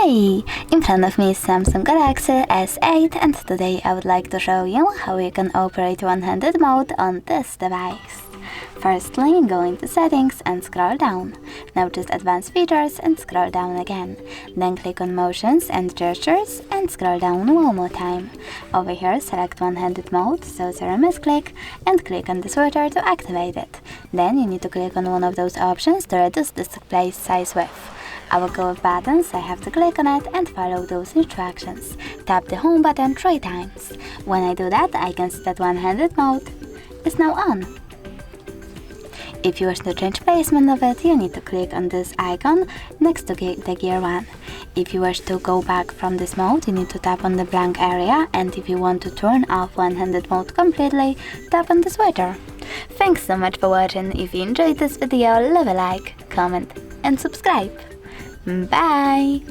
Hey! In front of me is Samsung Galaxy S8 and today I would like to show you how you can operate one-handed mode on this device. Firstly, go into settings and scroll down. Now choose advanced features and scroll down again. Then click on motions and gestures and scroll down one more time. Over here select one-handed mode, so misclick, and click on the switcher to activate it. Then you need to click on one of those options to reduce the display size width. I will go with buttons, I have to click on it and follow those instructions. Tap the home button 3 times. When I do that, I can see that one-handed mode is now on. If you wish to change placement of it, you need to click on this icon next to the gear 1. If you wish to go back from this mode, you need to tap on the blank area, and if you want to turn off one-handed mode completely, tap on the switcher. Thanks so much for watching. If you enjoyed this video, leave a like, comment and subscribe. Bye!